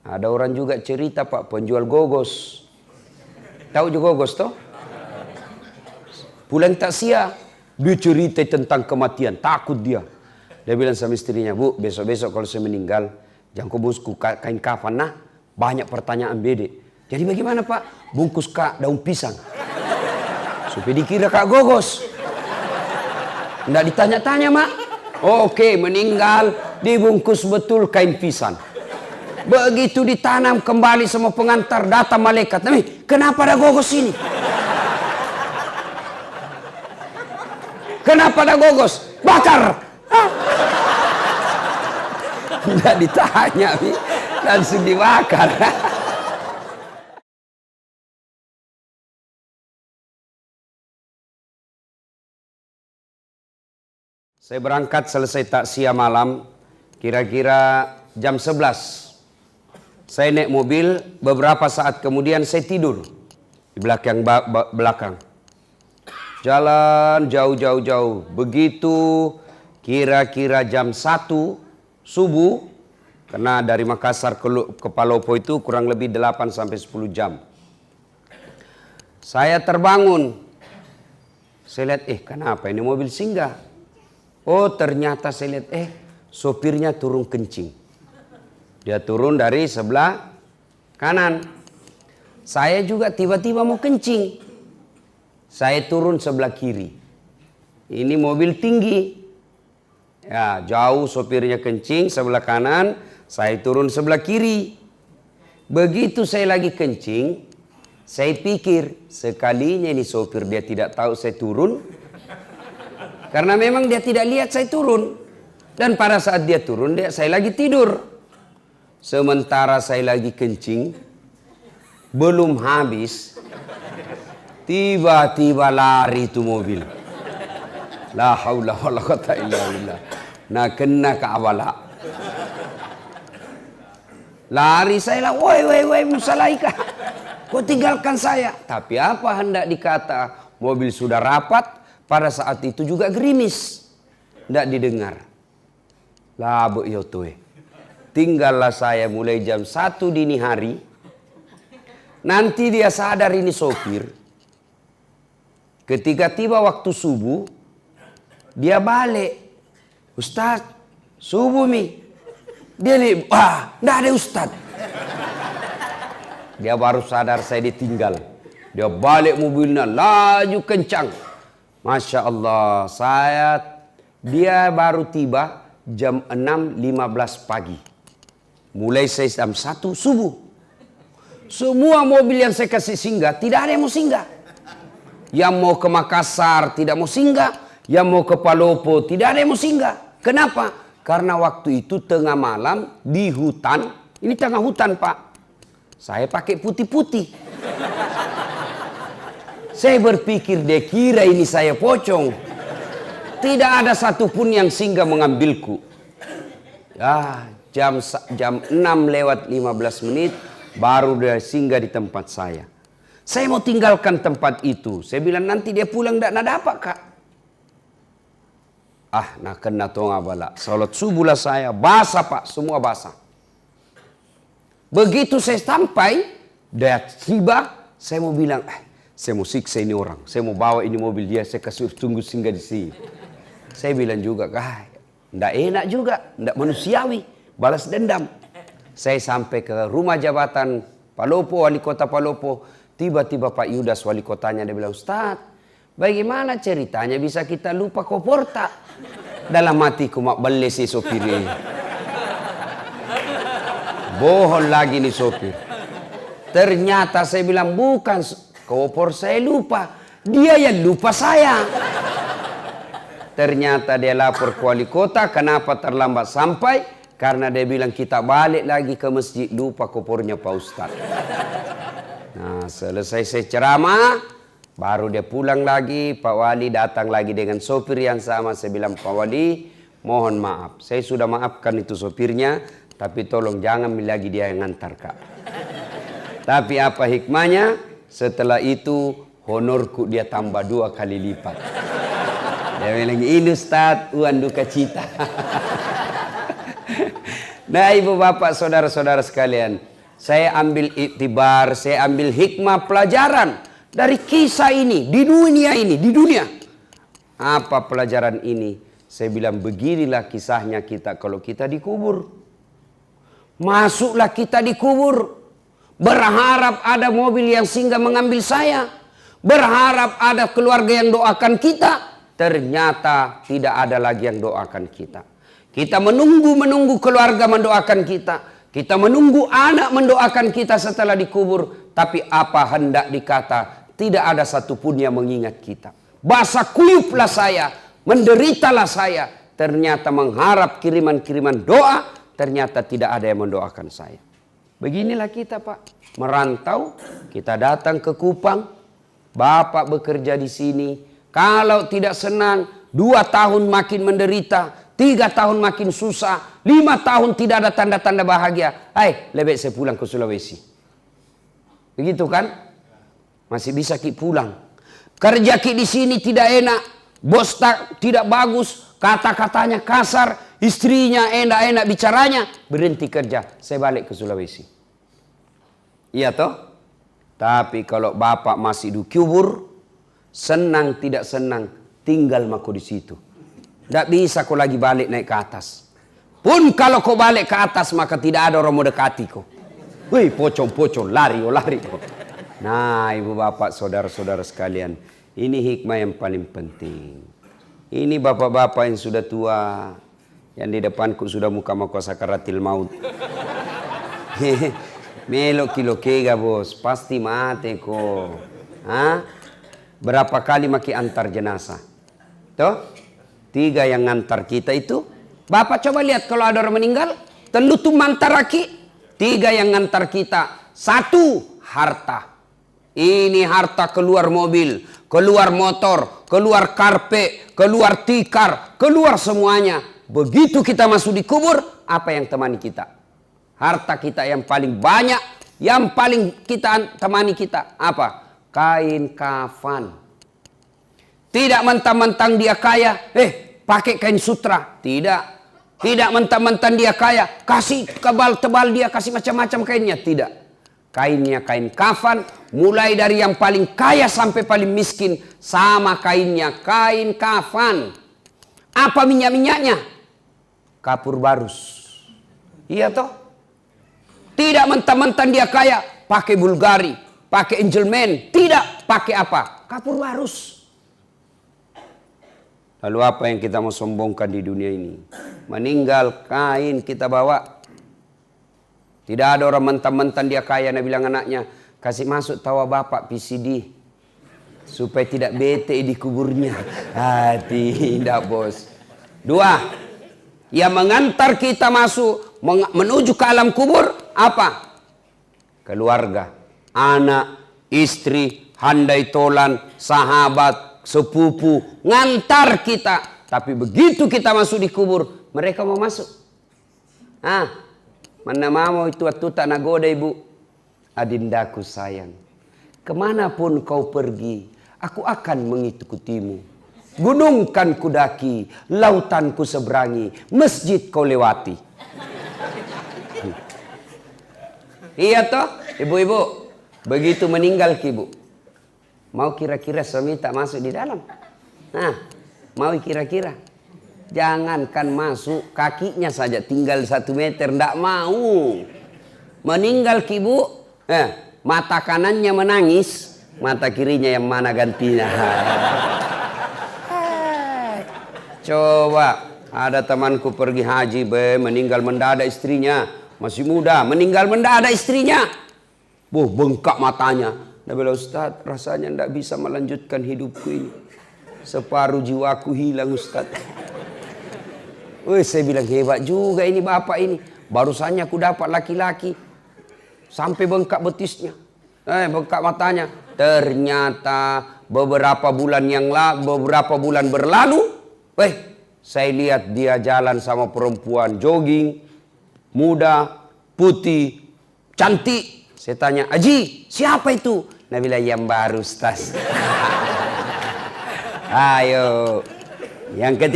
Ada orang juga cerita Pak, penjual gogos. Tahu juga gogos toh? Pulang takziah, dia cerita tentang kematian, takut dia. Dia bilang sama istrinya, Bu, besok-besok kalau saya meninggal, jangan kau bungkus kain kafan, nah banyak pertanyaan bede. Jadi bagaimana Pak? Bungkus kak daun pisang. Supaya dikira kak gogos. Nggak ditanya-tanya mak. Oke, meninggal, dibungkus betul kain pisang. Begitu ditanam kembali sama pengantar, datang malaikat. Kenapa ada gogos ini? Kenapa ada gogos? Bakar! Tidak ditanya, langsung dibakar. Saya berangkat selesai takziah malam, kira-kira jam 11. Saya naik mobil, beberapa saat kemudian saya tidur di belakang. Jalan jauh. Begitu kira-kira jam 1 subuh, karena dari Makassar ke Palopo itu kurang lebih 8 sampai 10 jam. Saya terbangun. Saya lihat, kenapa ini mobil singgah? Oh, ternyata saya lihat, sopirnya turun kencing. Dia turun dari sebelah kanan. Saya juga tiba-tiba mau kencing. Saya turun sebelah kiri. Ini mobil tinggi. Ya, jauh sopirnya kencing sebelah kanan, saya turun sebelah kiri. Begitu saya lagi kencing, saya pikir sekalinya ini sopir dia tidak tahu saya turun. Karena memang dia tidak lihat saya turun. Dan pada saat dia turun, saya lagi tidur. Sementara saya lagi kencing, belum habis, tiba-tiba lari itu mobil. La haula wala quwata illa billah. Nah kena ke awala. Lari saya lah, woi Musalaika, kau tinggalkan saya. Tapi apa hendak dikata, mobil sudah rapat, pada saat itu juga gerimis. Tidak didengar. Lah bu yotoe. Tinggallah saya mulai jam 1 dini hari. Nanti dia sadar ini sopir. Ketika tiba waktu subuh, dia balik. Ustaz, subuh mi. Dia nih, enggak ada Ustaz. Dia baru sadar saya ditinggal. Dia balik mobilnya, laju kencang. Masya Allah, dia baru tiba jam 6.15 pagi. Mulai saya jam 1 subuh. Semua mobil yang saya kasih singgah, tidak ada yang mau singgah. Yang mau ke Makassar tidak mau singgah, yang mau ke Palopo tidak ada yang mau singgah. Kenapa? Karena waktu itu tengah malam di hutan, ini tengah hutan Pak. Saya pakai putih-putih. Saya berpikir dia kira ini saya pocong. Tidak ada satupun yang singgah mengambilku. Ya, jam 6:15 baru dia singgah di tempat saya. Saya mau tinggalkan tempat itu. Saya bilang nanti dia pulang tidak dapat kak. Nah kena tonga bala. Salat subuh lah saya. Basah Pak. Semua basah. Begitu saya sampai. Dia tiba. Saya mau bilang. Saya mau siksa ini orang. Saya mau bawa ini mobil dia. Saya kasih tunggu singgah di sini. Saya bilang juga. Tidak enak juga. Tidak manusiawi. Balas dendam. Saya sampai ke rumah jabatan Palopo. Wali kota Palopo. Tiba-tiba Pak Yudas wali kotanya. Dia bilang. Ustaz. Bagaimana ceritanya bisa kita lupa koporta? Dalam hatiku mak beli si sopir ini. Bohong lagi nih sopir. Ternyata saya bilang bukan kopor saya lupa. Dia yang lupa saya. Ternyata dia lapor ke wali kota. Kenapa terlambat sampai? Karena dia bilang kita balik lagi ke masjid. Lupa kopornya Pak Ustadz. Nah selesai saya ceramah. Baru dia pulang lagi, Pak Wali datang lagi dengan sopir yang sama. Saya bilang, Pak Wali, mohon maaf. Saya sudah maafkan itu sopirnya, tapi tolong jangan lagi dia yang ngantar, Kak. Tapi apa hikmahnya? Setelah itu, honorku dia tambah 2 kali lipat. Dia bilang, ini Ustaz, uang duka cita. Nah, ibu bapak, saudara-saudara sekalian. Saya ambil iktibar, saya ambil hikmah pelajaran dari kisah ini, di dunia ini, di dunia. Apa pelajaran ini? Saya bilang beginilah kisahnya kita kalau kita dikubur. Masuklah kita dikubur. Berharap ada mobil yang singgah mengambil saya. Berharap ada keluarga yang doakan kita. Ternyata tidak ada lagi yang doakan kita. Kita menunggu keluarga mendoakan kita. Kita menunggu anak mendoakan kita setelah dikubur. Tapi apa hendak dikata, tidak ada satupun yang mengingat kita. Basah kuyuplah saya, menderitalah saya. Ternyata mengharap kiriman-kiriman doa, ternyata tidak ada yang mendoakan saya. Beginilah kita, Pak. Merantau, kita datang ke Kupang. Bapak bekerja di sini. Kalau tidak senang, 2 tahun makin menderita. 3 tahun makin susah, 5 tahun tidak ada tanda-tanda bahagia. Lebih saya pulang ke Sulawesi. Begitu kan? Masih bisa ki pulang. Kerja ki di sini tidak enak, bos tidak bagus, kata-katanya kasar, istrinya enak-enak bicaranya, berhenti kerja, saya balik ke Sulawesi. Iya toh? Tapi kalau bapak masih dikubur, senang tidak senang, tinggal mako di situ. Tidak bisa kau lagi balik naik ke atas. Pun kalau kau balik ke atas maka tidak ada orang mau dekati kau. Wih, pocong-pocong, lari. Nah, ibu bapak, saudara-saudara sekalian, ini hikmah yang paling penting. Ini bapak-bapak yang sudah tua, yang di depanku sudah muka sakaratil maut. Melok kilo kega bos, pasti mati kok. Berapa kali maki antar jenazah? Tuh? 3 yang ngantar kita itu. Bapak coba lihat kalau ada orang meninggal, telu tuh mantar laki. 3 yang ngantar kita. 1, harta. Ini harta keluar mobil, keluar motor, keluar karpet, keluar tikar, keluar semuanya. Begitu kita masuk di kubur, apa yang temani kita? Harta kita yang paling banyak, yang paling kita temani kita. Apa? Kain kafan. Tidak mentang-mentang dia kaya, pakai kain sutra. Tidak. Tidak mentang-mentang dia kaya, kasih tebal dia, kasih macam-macam kainnya. Tidak. Kainnya kain kafan, mulai dari yang paling kaya sampai paling miskin, sama kainnya, kain kafan. Apa minyak-minyaknya? Kapur barus. Iya toh? Tidak mentang-mentang dia kaya, pakai Bulgari, pakai Angelman. Tidak, pakai apa? Kapur barus. Lalu apa yang kita mau sombongkan di dunia ini? Meninggal kain kita bawa. Tidak ada orang mentang-mentang dia kaya, Nabi bilang anaknya, kasih masuk tawa bapak PCD. Supaya tidak bete di kuburnya. Tidak bos. 2, yang mengantar kita masuk, menuju ke alam kubur, apa? Keluarga, anak, istri, handai tolan, sahabat, sepupu, ngantar kita. Tapi begitu kita masuk di kubur, mereka mau masuk. Mana mau itu tak nagoda ibu. Adindaku sayang, kemanapun kau pergi, aku akan mengikutimu. Gunung kan kudaki, lautan ku seberangi, masjid kau lewati. Iya toh, ibu-ibu, begitu meninggal ibu, mau kira-kira suami tak masuk di dalam? Mau kira-kira? Jangankan masuk, kakinya saja tinggal 1 meter, ndak mau. Meninggal ibu, mata kanannya menangis, mata kirinya yang mana gantinya. Coba, ada temanku pergi haji, meninggal mendadak istrinya, masih muda, meninggal mendadak istrinya. Bengkak matanya. Dia bilang, Ustaz, rasanya ndak bisa melanjutkan hidupku ini. Separuh jiwaku hilang, Ustaz. Saya bilang hebat juga ini bapak ini. Barusannya aku dapat laki-laki. Sampai bengkak betisnya. Bengkak matanya. Ternyata beberapa bulan berlalu. Saya lihat dia jalan sama perempuan jogging. Muda, putih, cantik. Saya tanya, Haji, siapa itu? Nah bilang yang baru, Ustaz. Ayo. Yang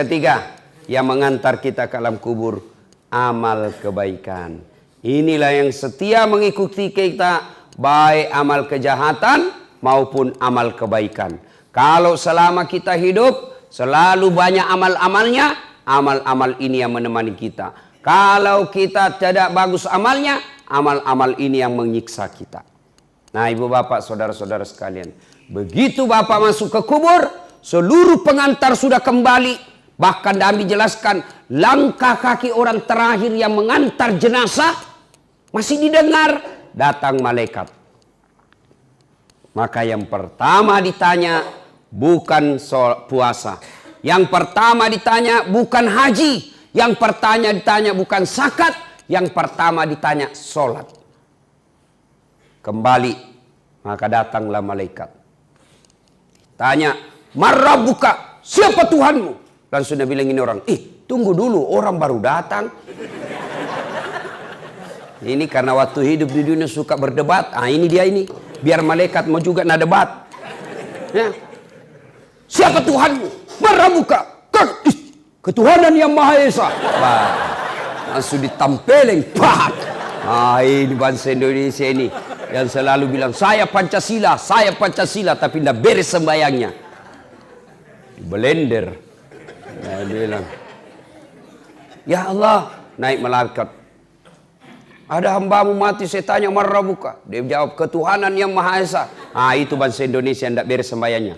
ketiga, yang mengantar kita ke alam kubur, amal kebaikan. Inilah yang setia mengikuti kita, baik amal kejahatan maupun amal kebaikan. Kalau selama kita hidup, selalu banyak amal-amalnya, amal-amal ini yang menemani kita. Kalau kita tidak bagus amalnya, amal-amal ini yang menyiksa kita. Nah, ibu bapak, saudara-saudara sekalian, begitu bapak masuk ke kubur, seluruh pengantar sudah kembali. Bahkan Nabi jelaskan, langkah kaki orang terakhir yang mengantar jenazah masih didengar, datang malaikat. Maka yang pertama ditanya bukan puasa, yang pertama ditanya bukan haji, yang pertama ditanya bukan zakat, yang pertama ditanya sholat. Kembali, maka datanglah malaikat. Tanya, "Marrabbuka, siapa Tuhanmu?" Langsung dia bilang ini orang, tunggu dulu, orang baru datang. Ini karena waktu hidup di dunia suka berdebat. Ini dia ini. Biar malaikat mau juga nak debat. Ya. Siapa Tuhanmu? Marrabbuka. Ketuhanan yang Maha Esa. Langsung ditampeleng. Ini bangsa Indonesia ini. Yang selalu bilang, saya Pancasila. Tapi tidak beres sembayangnya. Blender. Dia bilang, ya Allah, naik malaikat. Ada hambamu mati, saya tanya marrabbuka. Dia jawab, ketuhanan yang Maha Esa. Itu bangsa Indonesia yang tidak beres sembayangnya.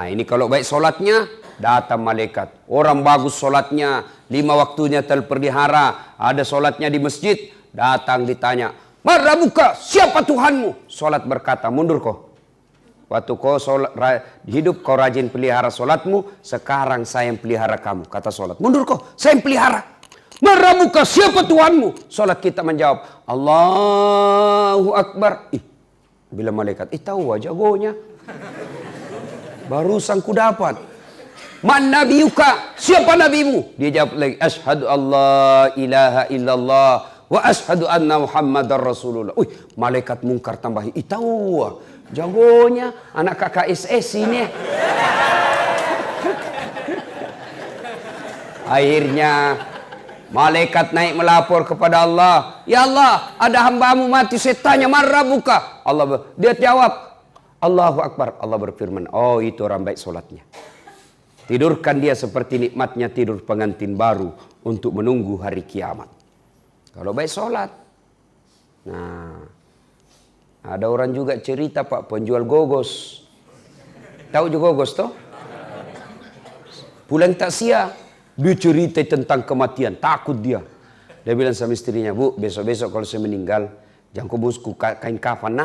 Ini kalau baik solatnya, datang malaikat. Orang bagus solatnya, 5 waktunya terpelihara, ada solatnya di masjid, datang ditanya, marrabbuka, siapa Tuhanmu? Solat berkata, mundur kau. Waktu kau hidup kau rajin pelihara solatmu, sekarang saya yang pelihara kamu. Kata solat, mundur kau, saya yang pelihara. Marrabbuka, siapa Tuhanmu? Solat kita menjawab, Allahu Akbar. Bila malaikat, tahu jagonya. Barusan ku dapat. Man nabiyuka, siapa nabimu? Dia jawab lagi, asyhadu Allah ilaha illallah wa asyhadu anna Muhammadar Rasulullah. Malaikat mungkar tambahi, tahu jagonya, anak kakak SS ini. Akhirnya malaikat naik melapor kepada Allah. Ya Allah, ada hambamu mati, saya tanya marrabbuka. Dia jawab, Allahu Akbar. Allah berfirman, itu orang baik solatnya. Tidurkan dia seperti nikmatnya tidur pengantin baru untuk menunggu hari kiamat. Kalau baik solat. Nah, ada orang juga cerita Pak, penjual gogos. Tahu juga gogos toh? Pulang takziah, dia cerita tentang kematian, takut dia. Dia bilang sama istrinya, Bu, besok-besok kalau saya meninggal, jangan kau bungkus kain kafan,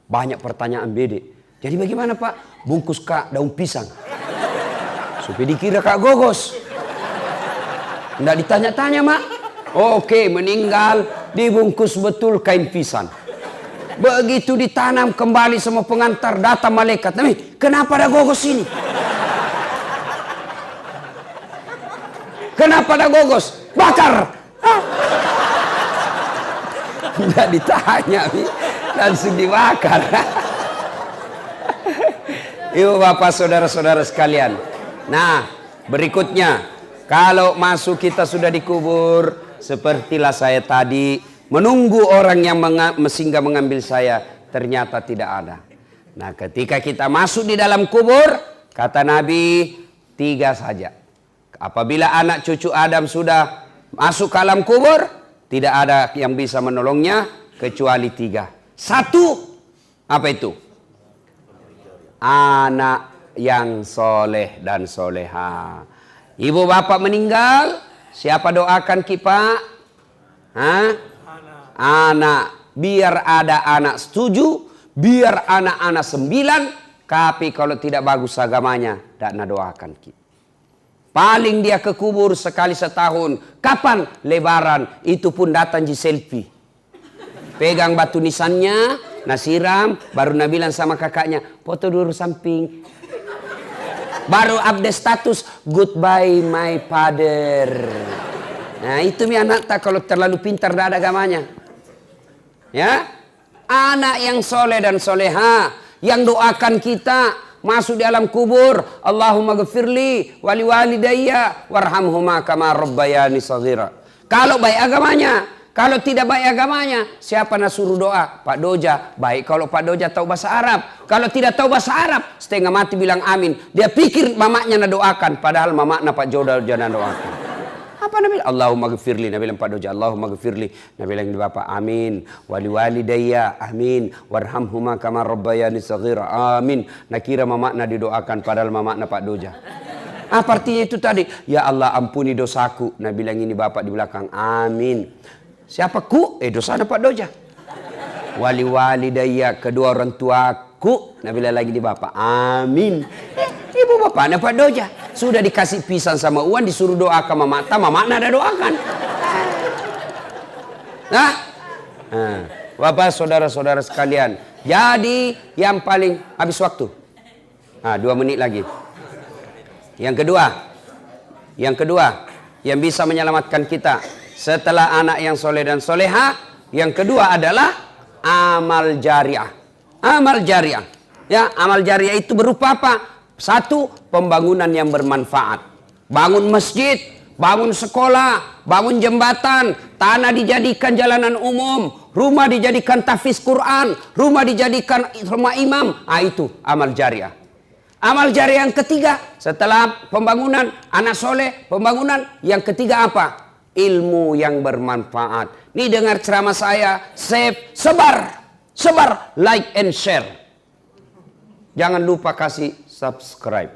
banyak pertanyaan bede. Jadi bagaimana Pak? Bungkus kak daun pisang. Supaya dikira kak gogos. Nggak ditanya-tanya Mak. Oke, meninggal, dibungkus betul kain pisang. Begitu ditanam kembali semua pengantar, datang malaikat. Kenapa ada gogos ini? Kenapa ada gogos? Bakar. Tidak ditanya, langsung dibakar. Ibu bapak saudara-saudara sekalian. Nah, berikutnya, kalau masuk kita sudah dikubur, sepertilah saya tadi, menunggu orang yang singgah mengambil saya, ternyata tidak ada. Nah, ketika kita masuk di dalam kubur, kata Nabi, 3 saja. Apabila anak cucu Adam sudah masuk ke alam kubur, tidak ada yang bisa menolongnya kecuali 3. 1, apa itu? Anak yang soleh dan soleha. Ibu bapak meninggal, siapa doakan kita? Anak. Biar ada anak 7, biar anak-anak 9, tapi kalau tidak bagus agamanya, tidak doakan kita. Paling dia ke kubur sekali setahun. Kapan? Lebaran. Itu pun datang di selfie. Pegang batu nisannya, nasiram, baru Nabi bilang sama kakaknya, foto dulu samping. Baru update status, goodbye my father. Nah itu mi anak tak kalau terlalu pintar tidak ada agamanya. Ya, anak yang soleh dan soleha, yang doakan kita masuk di alam kubur, Allahumma ghafirli wali walidayya warhamhuma kama rabbayani shaghira. Kalau baik agamanya, Kalau tidak baik agamanya, siapa nak suruh doa? Pak Doja. Baik kalau Pak Doja tahu bahasa Arab. Kalau tidak tahu bahasa Arab, setengah mati bilang amin. Dia pikir mamaknya nak doakan, padahal mamaknya Pak Doja nak doakan. Apa Nabi bilang? Allahumma gfirli. Nabi bilang Pak Doja, Allahumma gfirli. Nabi bilang bapak, amin. Wali walidayya, amin. Warhamhuma kama rabbayani saghira, amin. Nakira mamaknya didoakan, padahal mamaknya Pak Doja. Apa artinya itu tadi? Ya Allah ampuni dosaku. Nabi bilang ini bapak di belakang, amin. Siapa ku? Dosanya Pak Doja. Wali walidayya, kedua orang tuaku. Nabi bilang lagi di bapak, amin. Ibu bapaknya Pak Doja. Sudah dikasih pisang sama Uwan, disuruh doakan mamaknya ada doakan. Nah, bapak saudara-saudara sekalian. Jadi yang paling habis waktu. 2 menit lagi. Yang kedua yang bisa menyelamatkan kita setelah anak yang soleh dan soleha, yang kedua adalah amal jariah. Amal jariah. Ya, amal jariah itu berupa apa? 1, pembangunan yang bermanfaat. Bangun masjid, bangun sekolah, bangun jembatan, tanah dijadikan jalanan umum, rumah dijadikan tahfiz Quran, rumah dijadikan rumah imam. Itu amal jariah. Amal jariah yang ketiga, setelah pembangunan anak soleh, pembangunan yang ketiga apa? Ilmu yang bermanfaat. Nih dengar ceramah saya, save, sebar, like and share. Jangan lupa kasih subscribe.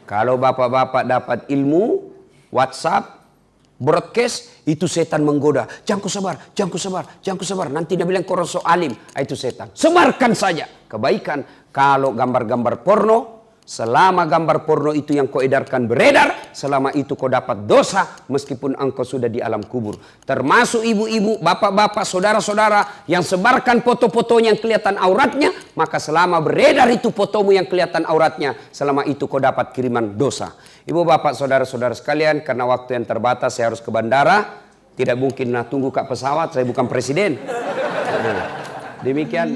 Kalau bapak-bapak dapat ilmu, WhatsApp, broadcast, itu setan menggoda. Jangan ku sebar. Nanti dia bilang korang so alim. Itu setan. Sebarkan saja kebaikan. Kalau gambar-gambar porno, selama gambar porno itu yang kau edarkan beredar, selama itu kau dapat dosa meskipun engkau sudah di alam kubur. Termasuk ibu-ibu, bapak-bapak, saudara-saudara yang sebarkan foto-fotonya yang kelihatan auratnya, maka selama beredar itu fotomu yang kelihatan auratnya, selama itu kau dapat kiriman dosa. Ibu bapak saudara-saudara sekalian, karena waktu yang terbatas saya harus ke bandara. Tidak mungkin tunggu kat pesawat, saya bukan presiden. Demikian.